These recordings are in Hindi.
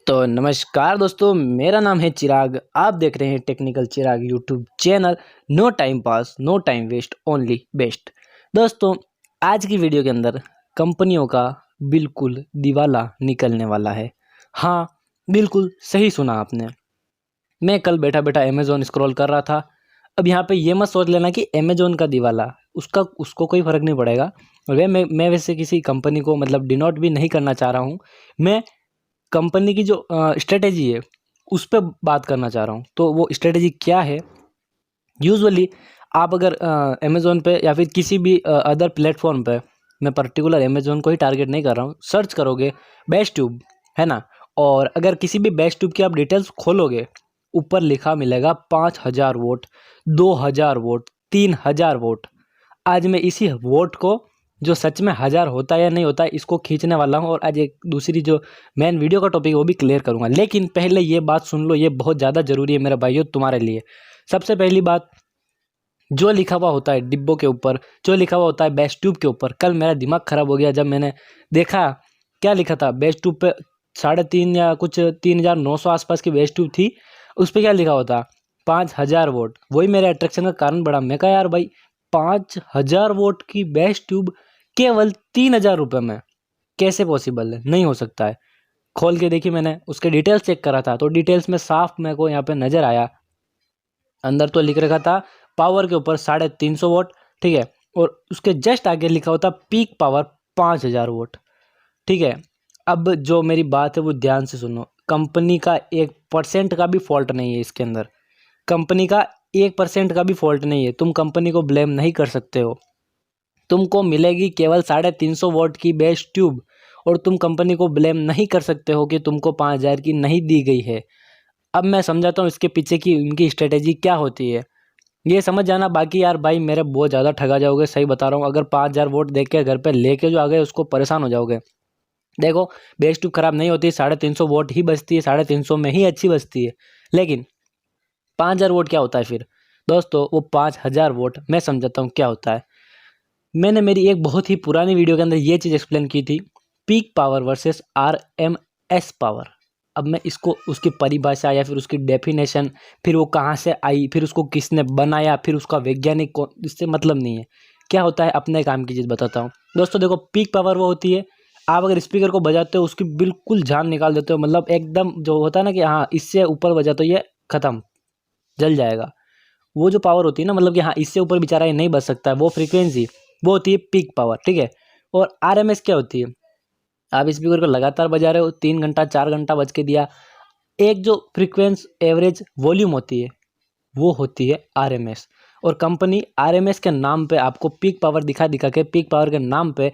तो नमस्कार दोस्तों, मेरा नाम है चिराग। आप देख रहे हैं technical Chirag YouTube channel. No time pass, no time waste, only best. दोस्तों, आज की वीडियो के अंदर कंपनियों का बिल्कुल दिवाला निकलने वाला है। हाँ, बिल्कुल सही सुना आपने। मैं कल बैठा बैठा अमेज़ॉन स्क्रॉल कर रहा था। अब यहाँ पे ये मत सोच लेना कि अमेज़ॉन का दिवाला, उसको कोई फ़र्क नहीं पड़ेगा। मैं वैसे किसी कंपनी को मतलब डिनोट भी नहीं करना चाह रहा हूँ। मैं कंपनी की जो स्ट्रेटेजी है उस पे बात करना चाह रहा हूँ। तो वो स्ट्रेटेजी क्या है? यूजुअली आप अगर अमेज़ॉन पे या फिर किसी भी अदर प्लेटफॉर्म पे, मैं पर्टिकुलर अमेज़ॉन को ही टारगेट नहीं कर रहा हूँ, सर्च करोगे बेस्ट ट्यूब, है ना? और अगर किसी भी बेस्ट ट्यूब की आप डिटेल्स खोलोगे, ऊपर लिखा मिलेगा 5000 वोट, 2000 वोट, 3000 वोट। आज मैं इसी वोट को, जो सच में 1000 होता है या नहीं होता है, इसको खींचने वाला हूँ और आज एक दूसरी जो मेन वीडियो का टॉपिक है वो भी क्लियर करूँगा। लेकिन पहले ये बात सुन लो, ये बहुत ज़्यादा ज़रूरी है मेरे भाइयों तुम्हारे लिए। सबसे पहली बात, जो लिखा हुआ होता है डिब्बों के ऊपर, जो लिखा हुआ होता है बेस्ट ट्यूब के ऊपर, कल मेरा दिमाग ख़राब हो गया जब मैंने देखा क्या लिखा था बेस्ट ट्यूब पे। 3.5 या कुछ 3900 आसपास की बेस्ट ट्यूब थी। उस पर क्या लिखा हुआ था? 5000 वोट। वही मेरे अट्रैक्शन का कारण बढ़ा। मैं कहा यार भाई, 5000 वोट की बेस्ट ट्यूब केवल 3000 रुपये में कैसे पॉसिबल है? नहीं हो सकता है। खोल के देखी मैंने, उसके डिटेल्स चेक करा था, तो डिटेल्स में साफ मेरे को यहाँ पे नज़र आया। अंदर तो लिख रखा था पावर के ऊपर 350 वोट, ठीक है। और उसके जस्ट आगे लिखा होता पीक पावर 5000 वोट, ठीक है। अब जो मेरी बात है वो ध्यान से सुनो। कंपनी का 1% का भी फॉल्ट नहीं है इसके अंदर। कंपनी का 1% का भी फॉल्ट नहीं है। तुम कंपनी को ब्लेम नहीं कर सकते हो। तुमको मिलेगी केवल 350 वोट की बेस्ट ट्यूब, और तुम कंपनी को ब्लेम नहीं कर सकते हो कि तुमको 5000 की नहीं दी गई है। अब मैं समझाता हूँ इसके पीछे की उनकी स्ट्रेटेजी क्या होती है, ये समझ जाना। बाकी यार भाई, मेरे बहुत ज़्यादा ठगा जाओगे, सही बता रहा हूँ। अगर 5000 वोट देख के घर पे लेके जो आ गए, उसको परेशान हो जाओगे। देखो, बेस्ट ट्यूब खराब नहीं होती, 350 वोट ही बचती है, 350 में ही अच्छी बचती है। लेकिन 5000 वोट क्या होता है फिर? दोस्तों, वो 5000 वोट मैं समझाता हूँ क्या होता है। मैंने मेरी एक बहुत ही पुरानी वीडियो के अंदर ये चीज़ एक्सप्लेन की थी, peak power versus RMS power. अब मैं इसको, उसकी परिभाषा या फिर उसकी डेफिनेशन, फिर वो कहाँ से आई, फिर उसको किसने बनाया, फिर उसका वैज्ञानिक इससे मतलब नहीं है। क्या होता है, अपने काम की चीज़ बताता हूँ। दोस्तों देखो, पीक पावर वो होती है, आप अगर स्पीकर को बजाते हो उसकी बिल्कुल जान निकाल देते हो, मतलब एकदम जो होता है ना कि हाँ इससे ऊपर बजा तो ये ख़त्म, जल जाएगा। वो जो पावर होती है ना, मतलब कि हाँ इससे ऊपर बेचारा ये नहीं बच सकता है, वो फ्रीक्वेंसी, वो होती है पीक पावर, ठीक है। और आरएमएस क्या होती है? आप स्पीकर को लगातार बजा रहे हो, 3 घंटा 4 घंटा बज के दिया, एक जो फ्रीक्वेंस एवरेज वॉल्यूम होती है वो होती है आरएमएस। और कंपनी आरएमएस के नाम पे आपको पीक पावर दिखा दिखा के, पीक पावर के नाम पे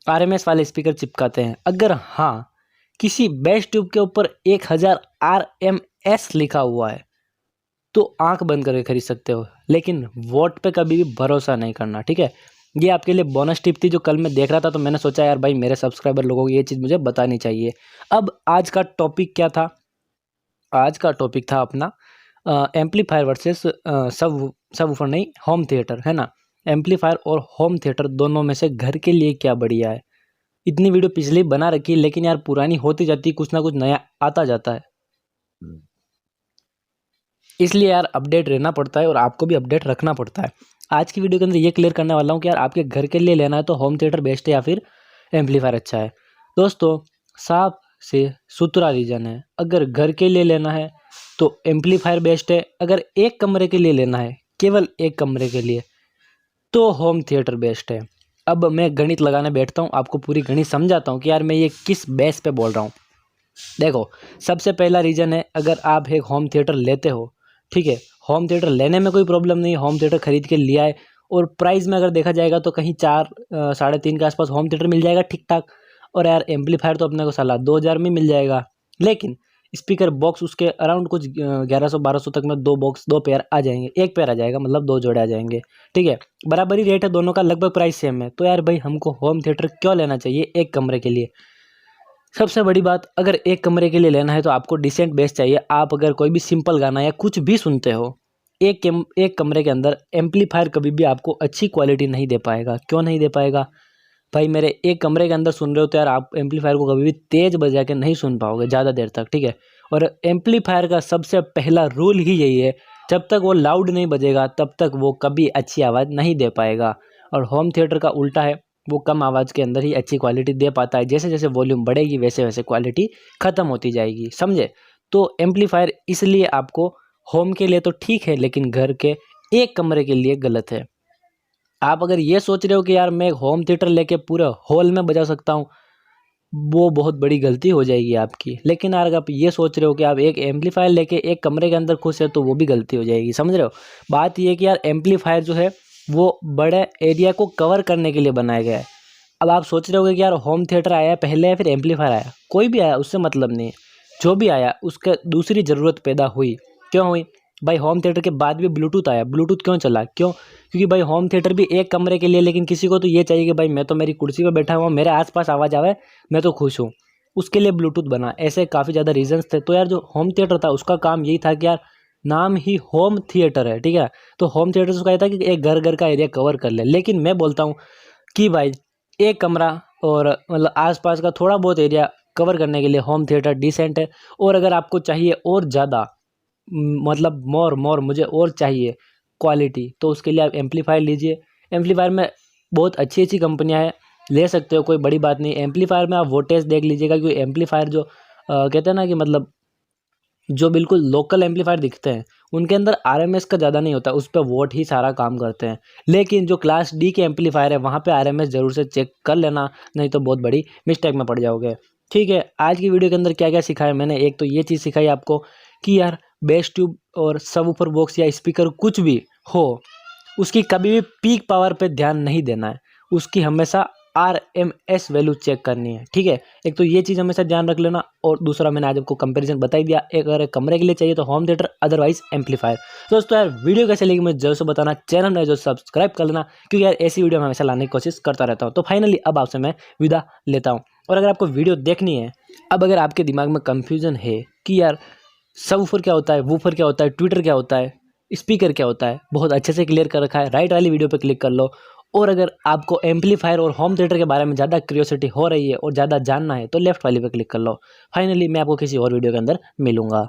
आरएमएस वाले स्पीकर चिपकाते हैं। अगर हाँ, किसी बेस्ट ट्यूब के ऊपर 1000 आरएमएस लिखा हुआ है तो आंख बंद करके खरीद सकते हो, लेकिन वोट पे कभी भी भरोसा नहीं करना, ठीक है। ये आपके लिए बोनस टिप थी जो कल मैं देख रहा था, तो मैंने सोचा यार भाई, मेरे सब्सक्राइबर लोगों को ये चीज़ मुझे बतानी चाहिए। अब आज का टॉपिक क्या था? आज का टॉपिक था अपना एम्पलीफायर वर्सेस सब ऊपर नहीं, होम थिएटर, है ना। एम्पलीफायर और होम थिएटर दोनों में से घर के लिए क्या बढ़िया है। इतनी वीडियो पिछली बना रखी, लेकिन यार पुरानी होती जाती, कुछ ना कुछ नया आता जाता है, इसलिए यार अपडेट रहना पड़ता है और आपको भी अपडेट रखना पड़ता है। आज की वीडियो के अंदर ये क्लियर करने वाला हूँ कि यार आपके घर के लिए लेना है तो होम थिएटर बेस्ट है या फिर एम्पलीफायर अच्छा है। दोस्तों, साफ से सुथरा रीजन है। अगर घर के लिए लेना है तो एम्पलीफायर बेस्ट है। अगर एक कमरे के लिए लेना है, केवल एक कमरे के लिए, तो होम थिएटर बेस्ट है। अब मैं गणित लगाने बैठता हूँ, आपको पूरी गणित समझाता हूँ कि यार मैं ये किस बेस पे बोल रहा हूँ। देखो, सबसे पहला रीज़न है, अगर आप एक होम थिएटर लेते हो, ठीक है, होम थिएटर लेने में कोई प्रॉब्लम नहीं है, होम थिएटर खरीद के लिया है। और प्राइस में अगर देखा जाएगा तो कहीं 4 साढ़े 3 के आसपास होम थिएटर मिल जाएगा ठीक ठाक। और यार एम्पलीफायर तो अपने को साला 2000 में मिल जाएगा। लेकिन स्पीकर बॉक्स उसके अराउंड कुछ 1100 1200 तक में दो पेयर आ जाएंगे, एक पेयर आ जाएगा, मतलब 2 जोड़े आ जाएंगे, ठीक है। बराबरी रेट है दोनों का, लगभग प्राइस सेम है। तो यार भाई, हमको होम थिएटर क्यों लेना चाहिए एक कमरे के लिए? सबसे बड़ी बात, अगर एक कमरे के लिए लेना है तो आपको डिसेंट बेस चाहिए। आप अगर कोई भी सिंपल गाना या कुछ भी सुनते हो, एक कमरे के अंदर एम्पलीफायर कभी भी आपको अच्छी क्वालिटी नहीं दे पाएगा। क्यों नहीं दे पाएगा? भाई मेरे एक कमरे के अंदर सुन रहे हो तो यार आप एम्पलीफायर को कभी भी तेज़ बजा के नहीं सुन पाओगे ज़्यादा देर तक, ठीक है। और एम्पलीफायर का सबसे पहला रूल ही यही है, जब तक वो लाउड नहीं बजेगा तब तक वो कभी अच्छी आवाज़ नहीं दे पाएगा। और होम थिएटर का उल्टा है, वो कम आवाज़ के अंदर ही अच्छी क्वालिटी दे पाता है। जैसे जैसे वॉल्यूम बढ़ेगी वैसे वैसे क्वालिटी ख़त्म होती जाएगी, समझे। तो एम्पलीफायर इसलिए आपको होम के लिए तो ठीक है, लेकिन घर के एक कमरे के लिए गलत है। आप अगर ये सोच रहे हो कि यार मैं एक होम थिएटर लेके पूरे हॉल में बजा सकता हूँ, वो बहुत बड़ी गलती हो जाएगी आपकी। लेकिन अगर आप ये सोच रहे हो कि आप एक एम्पलीफायर लेके एक कमरे के अंदर खुश है, तो वो भी गलती हो जाएगी, समझ रहे हो। बात ये है कि यार एम्पलीफायर जो है वो बड़े एरिया को कवर करने के लिए बनाया गया है। अब आप सोच रहे होगे कि यार होम थिएटर आया पहले या फिर एम्पलीफायर आया, कोई भी आया उससे मतलब नहीं है। जो भी आया उसका दूसरी ज़रूरत पैदा हुई। क्यों हुई भाई? होम थिएटर के बाद भी ब्लूटूथ आया। ब्लूटूथ क्यों चला? क्यों? क्योंकि भाई होम थिएटर भी एक कमरे के लिए, लेकिन किसी को तो ये चाहिए कि भाई मैं तो मेरी कुर्सी पे बैठा हुआ, मेरे आसपास आवाज़ आवे, मैं तो खुश हूँ। उसके लिए ब्लूटूथ बना। ऐसे काफ़ी ज़्यादा रीजंस थे। तो यार जो होम थिएटर था उसका काम यही था कि यार नाम ही होम थिएटर है, ठीक है। तो होम थिएटर उसका ये था कि एक घर घर का एरिया कवर कर ले। लेकिन मैं बोलता हूँ कि भाई एक कमरा और मतलब आसपास का थोड़ा बहुत एरिया कवर करने के लिए होम थिएटर डिसेंट है। और अगर आपको चाहिए और ज़्यादा मतलब मोर मुझे और चाहिए क्वालिटी, तो उसके लिए आप एम्पलीफायर लीजिए। एम्पलीफायर में बहुत अच्छी अच्छी कंपनियां हैं, ले सकते हो, कोई बड़ी बात नहीं। एम्पलीफायर में आप वोल्टेज देख लीजिएगा, क्योंकि एम्पलीफायर जो कहते हैं ना कि मतलब जो बिल्कुल लोकल एम्पलीफायर दिखते हैं उनके अंदर आरएमएस का ज़्यादा नहीं होता, उस पर वोट ही सारा काम करते हैं। लेकिन जो क्लास डी के एम्पलीफायर है वहाँ पे आरएमएस ज़रूर से चेक कर लेना, नहीं तो बहुत बड़ी मिस्टेक में पड़ जाओगे। ठीक है, आज की वीडियो के अंदर क्या क्या सिखाया मैंने, एक तो ये चीज़ सिखाई आपको कि यार बेस ट्यूब और सबवूफर बॉक्स या स्पीकर कुछ भी हो, उसकी कभी भी पीक पावर पे ध्यान नहीं देना है, उसकी हमेशा RMS वैल्यू चेक करनी है, ठीक है। एक तो ये चीज़ हमेशा ध्यान रख लेना। और दूसरा मैंने आज आपको कंपैरिजन बता ही दिया, एक अगर कमरे के लिए चाहिए तो होम थिएटर, अदरवाइज एम्पलीफायर। तो दोस्तों यार वीडियो कैसे लगी मुझे जरूर से बताना, चैनल में जो सब्सक्राइब कर लेना, क्योंकि यार ऐसी वीडियो मैं हमेशा लाने की कोशिश करता रहता हूँ। तो फाइनली अब आपसे मैं विदा लेता हूँ। और अगर आपको वीडियो देखनी है, अब अगर आपके दिमाग में कन्फ्यूजन है कि यार सबवूफर क्या होता है, वूफर क्या होता है, ट्विटर क्या होता है, स्पीकर क्या होता है, बहुत अच्छे से क्लियर कर रखा है, राइट वाली वीडियो पर क्लिक कर लो। और अगर आपको एम्पलीफायर और होम थिएटर के बारे में ज़्यादा क्यूरियोसिटी हो रही है और ज़्यादा जानना है तो लेफ्ट वाली पे क्लिक कर लो। फाइनली मैं आपको किसी और वीडियो के अंदर मिलूंगा।